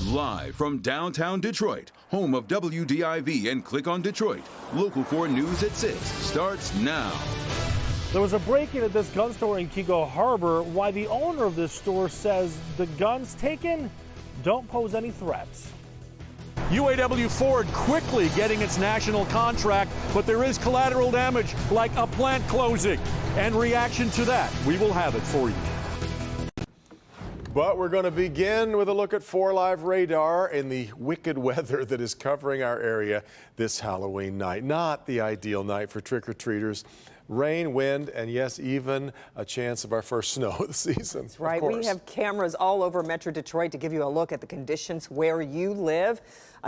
Live from downtown Detroit, home of WDIV and Click on Detroit, Local 4 News at 6 starts now. There was a break-in at this gun store in Kego Harbor. Why the owner of this store says the guns taken don't pose any threats. UAW Ford quickly getting its national contract, but there is collateral damage like a plant closing. And reaction to that, we will have it for you. But we're going to begin with a look at 4 Live radar and the wicked weather that is covering our area this Halloween night. Not the ideal night for trick-or-treaters. Rain, wind, and yes, even a chance of our first snow of the season. That's right. We have cameras all over Metro Detroit to give you a look at the conditions where you live.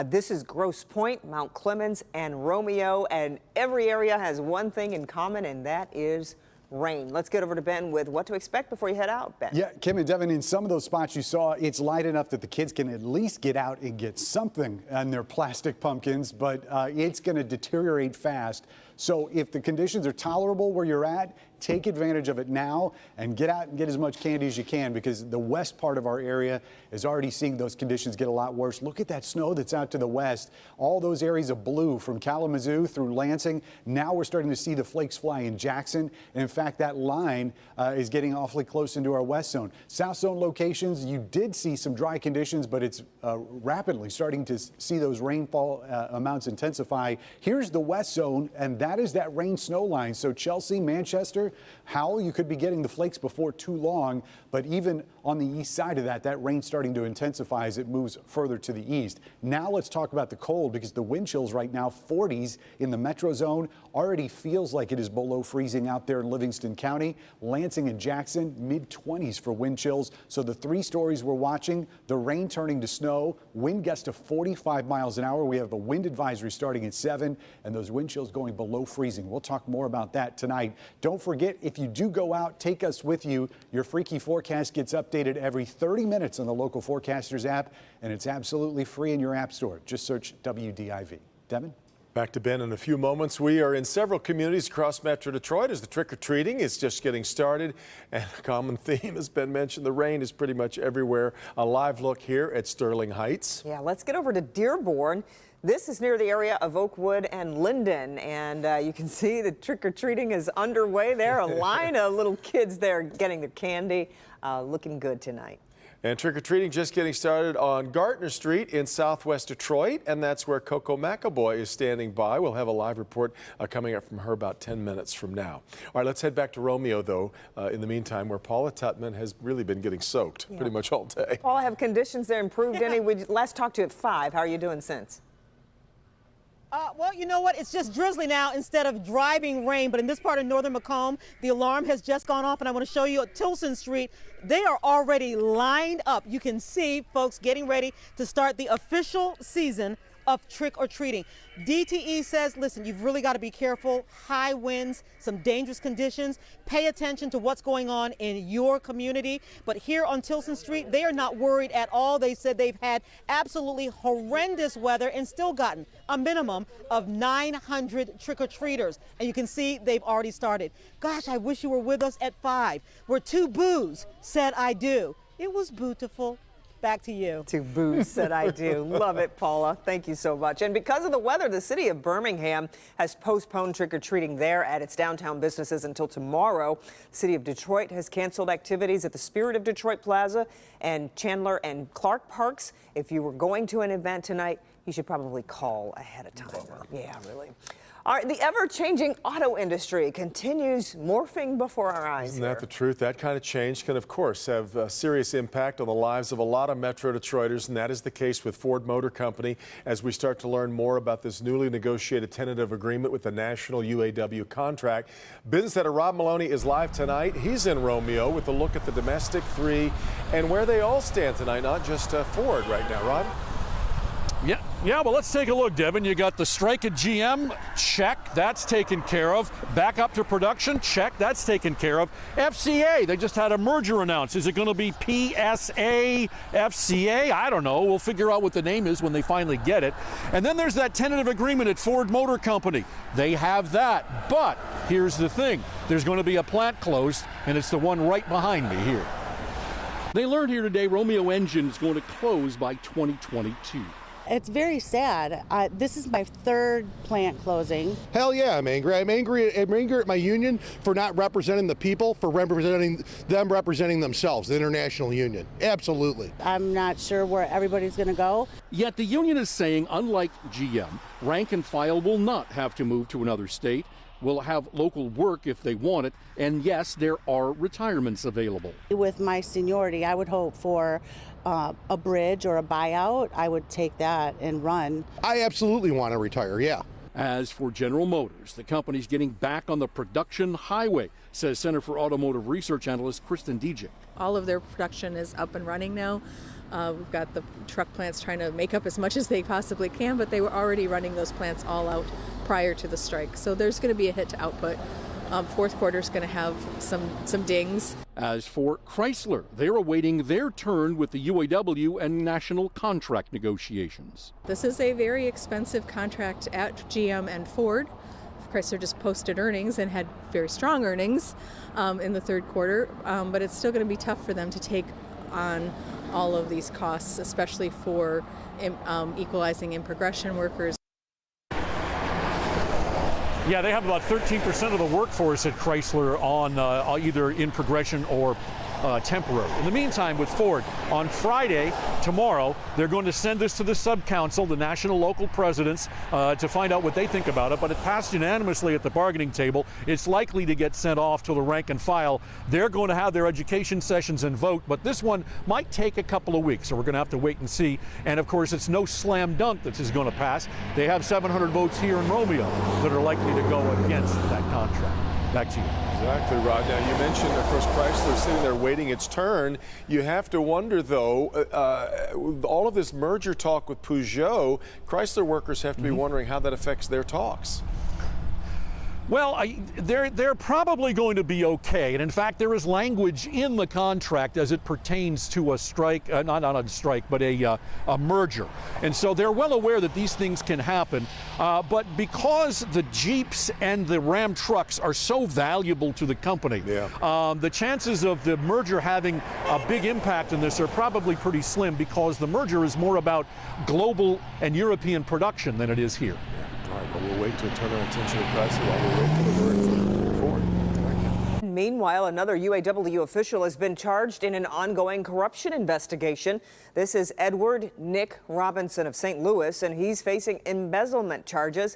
This is Grosse Pointe, Mount Clemens, and Romeo, and every area has one thing in common, and that is rain. Let's get over to Ben with what to expect before you head out, Ben. Yeah, Kim and Devin, in some of those spots you saw, it's light enough that the kids can at least get out and get something on their plastic pumpkins, but it's going to deteriorate fast. So if the conditions are tolerable where you're at, take advantage of it now and get out and get as much candy as you can, because the west part of our area is already seeing those conditions get a lot worse. Look at that snow that's out to the west. All those areas of blue from Kalamazoo through Lansing. Now we're starting to see the flakes fly in Jackson. And in fact, that line is getting awfully close into our west zone. South zone locations, you did see some dry conditions, but it's rapidly starting to see those rainfall amounts intensify. Here's the west zone, and that is that rain snow line. So Chelsea, Manchester, Howell, you could be getting the flakes before too long, but even on the east side of that, that rain's starting to intensify as it moves further to the east. Now let's talk about the cold, because the wind chills right now, 40s in the metro zone, already feels like it is below freezing out there in Livingston County. Lansing and Jackson, mid-20s for wind chills. So the 3 stories we're watching, the rain turning to snow, wind gusts to 45 miles an hour. We have a wind advisory starting at 7, and those wind chills going below freezing. We'll talk more about that tonight. Don't forget, if you do go out, take us with you. Your freaky forecast gets updated every 30 minutes on the Local Forecasters app, and it's absolutely free in your app store. Just search WDIV. Devin? Back to Ben in a few moments. We are in several communities across Metro Detroit as the trick-or-treating is just getting started. And a common theme, as Ben mentioned, the rain is pretty much everywhere. A live look here at Sterling Heights. Yeah, let's get over to Dearborn. This is near the area of Oakwood and Linden, and you can see the trick-or-treating is underway there. A line of little kids there getting their candy, looking good tonight. And trick-or-treating just getting started on Gartner Street in southwest Detroit, and that's where Coco McAvoy is standing by. We'll have a live report coming up from her about 10 minutes from now. All right, let's head back to Romeo, though, in the meantime, where Paula Tutman has really been getting soaked pretty much all day. Paula, have conditions there improved any? We last talked to you at 5. How are you doing since? Well, you know what? It's just drizzly now instead of driving rain. But in this part of northern Macomb, the alarm has just gone off, and I want to show you at Tilson Street. They are already lined up. You can see folks getting ready to start the official season of trick-or-treating. DTE says, listen, you've really got to be careful. High winds, some dangerous conditions. Pay attention to what's going on in your community. But here on Tilson Street, they are not worried at all. They said they've had absolutely horrendous weather and still gotten a minimum of 900 trick-or-treaters. And you can see they've already started. Gosh, I wish you were with us at 5, where 2 boos said I do. It was beautiful. Back to you. 2 boos said I do. Love it, Paula. Thank you so much. And because of the weather, the city of Birmingham has postponed trick-or-treating there at its downtown businesses until tomorrow. The city of Detroit has canceled activities at the Spirit of Detroit Plaza and Chandler and Clark Parks. If you were going to an event tonight, you should probably call ahead of time. Yeah, really. All right, the ever-changing auto industry continues morphing before our eyes. Isn't that the truth? That kind of change can, of course, have a serious impact on the lives of a lot of Metro Detroiters, and that is the case with Ford Motor Company as we start to learn more about this newly negotiated tentative agreement with the national UAW contract. Business editor Rob Maloney is live tonight. He's in Romeo with a look at the domestic 3 and where they all stand tonight, not just Ford right now. Rob? Yeah, well, let's take a look, Devin. You got the strike at GM, check, that's taken care of. Back up to production, check, that's taken care of. FCA, they just had a merger announced. Is it going to be PSA, FCA? I don't know. We'll figure out what the name is when they finally get it. And then there's that tentative agreement at Ford Motor Company. They have that. But here's the thing. There's going to be a plant closed, and it's the one right behind me here. They learned here today Romeo Engine is going to close by 2022. It's very sad. This is my third plant closing. Hell yeah, I'm angry. I'm angry at my union for not representing the people, for representing themselves, the international union. Absolutely. I'm not sure where everybody's going to go. Yet the union is saying, unlike GM, rank and file will not have to move to another state, will have local work if they want it, and yes, there are retirements available. With my seniority, I would hope for a bridge or a buyout. I would take that and run. I absolutely want to retire, yeah. As for General Motors, the company's getting back on the production highway, says Center for Automotive Research analyst Kristen Dijic. All of their production is up and running now. We've got the truck plants trying to make up as much as they possibly can, but they were already running those plants all out prior to the strike. So there's going to be a hit to output. Fourth quarter is going to have some dings. As for Chrysler, they're awaiting their turn with the UAW and national contract negotiations. This is a very expensive contract at GM and Ford. Chrysler just posted earnings and had very strong earnings in the third quarter, but it's still going to be tough for them to take on all of these costs, especially for equalizing in progression workers. Yeah, they have about 13% of the workforce at Chrysler on either in progression or temporary. In the meantime, with Ford, on Friday, tomorrow, they're going to send this to the subcouncil, the national local presidents, to find out what they think about it. But it passed unanimously at the bargaining table. It's likely to get sent off to the rank and file. They're going to have their education sessions and vote, but this one might take a couple of weeks, so we're going to have to wait and see. And of course, it's no slam dunk that this is going to pass. They have 700 votes here in Romeo that are likely to go against that contract. Back to you. Exactly, Rod. Now, you mentioned, of course, Chrysler sitting there waiting its turn. You have to wonder, though, all of this merger talk with Peugeot, Chrysler workers have to be wondering how that affects their talks. Well, they're probably going to be okay. And in fact, there is language in the contract as it pertains to a strike, not a strike, but a merger. And so they're well aware that these things can happen. But because the Jeeps and the Ram trucks are so valuable to the company, the chances of the merger having a big impact on this are probably pretty slim, because the merger is more about global and European production than it is here. All right, well, we'll wait to turn our attention to Chrysler while we wait for the word from Ford. Meanwhile, another UAW official has been charged in an ongoing corruption investigation. This is Edward Nick Robinson of St. Louis, and he's facing embezzlement charges.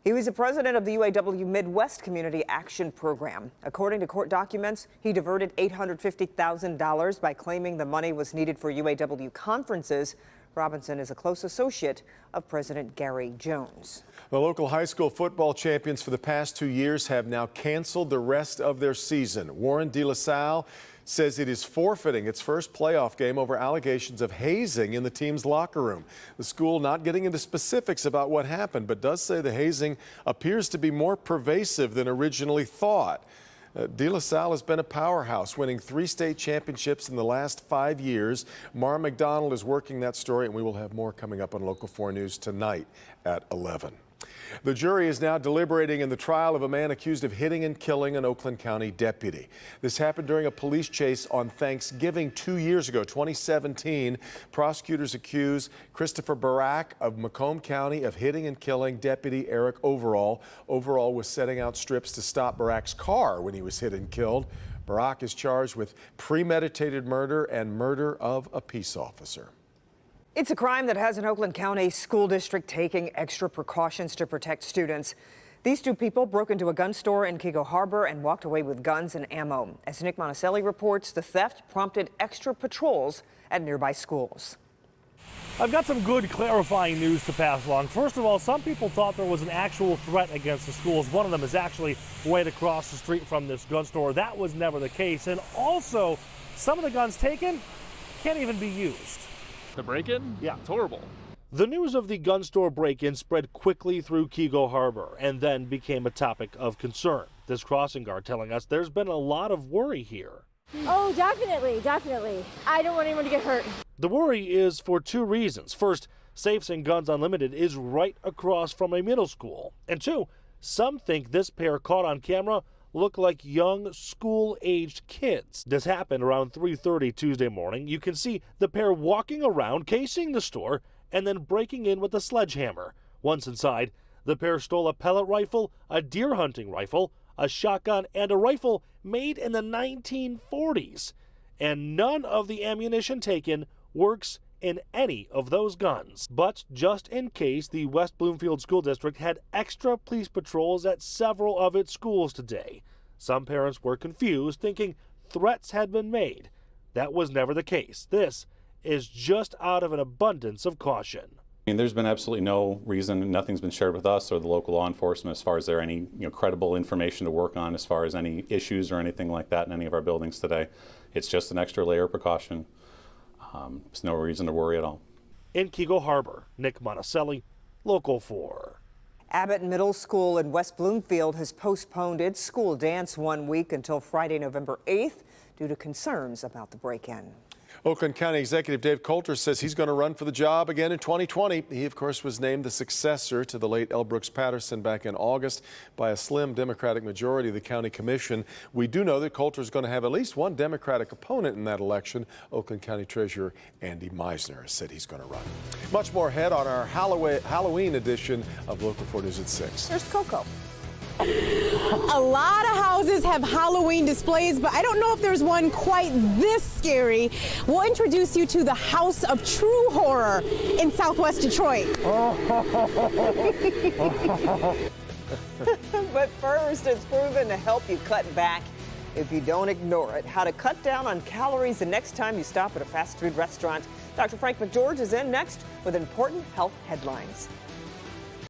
He was the president of the UAW Midwest Community Action Program. According to court documents, he diverted $850,000 by claiming the money was needed for UAW conferences. Robinson is a close associate of President Gary Jones. The local high school football champions for the past 2 years have now canceled the rest of their season. Warren De La Salle says it is forfeiting its first playoff game over allegations of hazing in the team's locker room. The school not getting into specifics about what happened, but does say the hazing appears to be more pervasive than originally thought. De La Salle has been a powerhouse, winning 3 state championships in the last 5 years. Mara McDonald is working that story, and we will have more coming up on Local 4 News tonight at 11. The jury is now deliberating in the trial of a man accused of hitting and killing an Oakland County deputy. This happened during a police chase on Thanksgiving 2 years ago, 2017. Prosecutors accuse Christopher Barak of Macomb County of hitting and killing Deputy Eric Overall. Overall was setting out strips to stop Barak's car when he was hit and killed. Barak is charged with premeditated murder and murder of a peace officer. It's a crime that has an Oakland County school district taking extra precautions to protect students. These 2 people broke into a gun store in Kego Harbor and walked away with guns and ammo. As Nick Monticelli reports, the theft prompted extra patrols at nearby schools. I've got some good clarifying news to pass along. First of all, some people thought there was an actual threat against the schools. One of them is actually right across the street from this gun store. That was never the case. And also, some of the guns taken can't even be used. The break-in? Yeah. It's horrible. The news of the gun store break-in spread quickly through Kego Harbor and then became a topic of concern. This crossing guard telling us there's been a lot of worry here. Oh, definitely. I don't want anyone to get hurt. The worry is for 2 reasons. First, Safes and Guns Unlimited is right across from a middle school. And 2, some think this pair caught on camera look like young school-aged kids. This happened around 3:30 Tuesday morning. You can see the pair walking around, casing the store, and then breaking in with a sledgehammer. Once inside, the pair stole a pellet rifle, a deer hunting rifle, a shotgun, and a rifle made in the 1940s. And none of the ammunition taken works in any of those guns. But just in case, the West Bloomfield School District had extra police patrols at several of its schools today. Some parents were confused, thinking threats had been made. That was never the case. This is just out of an abundance of caution. I mean, there's been absolutely no reason, nothing's been shared with us or the local law enforcement as far as there any credible information to work on as far as any issues or anything like that in any of our buildings today. It's just an extra layer of precaution. There's no reason to worry at all. In Keego Harbor, Nick Monticelli, Local 4. Abbott Middle School in West Bloomfield has postponed its school dance 1 week until Friday, November 8th due to concerns about the break-in. Oakland County Executive Dave Coulter says he's going to run for the job again in 2020. He, of course, was named the successor to the late L. Brooks Patterson back in August by a slim Democratic majority of the county commission. We do know that Coulter is going to have at least one Democratic opponent in that election. Oakland County Treasurer Andy Meisner said he's going to run. Much more ahead on our Halloween edition of Local 4 News at 6. Here's Coco. A lot of houses have Halloween displays, but I don't know if there's one quite this scary. We'll introduce you to the House of True Horror in Southwest Detroit. But first, it's proven to help you cut back if you don't ignore it. How to cut down on calories the next time you stop at a fast food restaurant. Dr. Frank McGeorge is in next with important health headlines.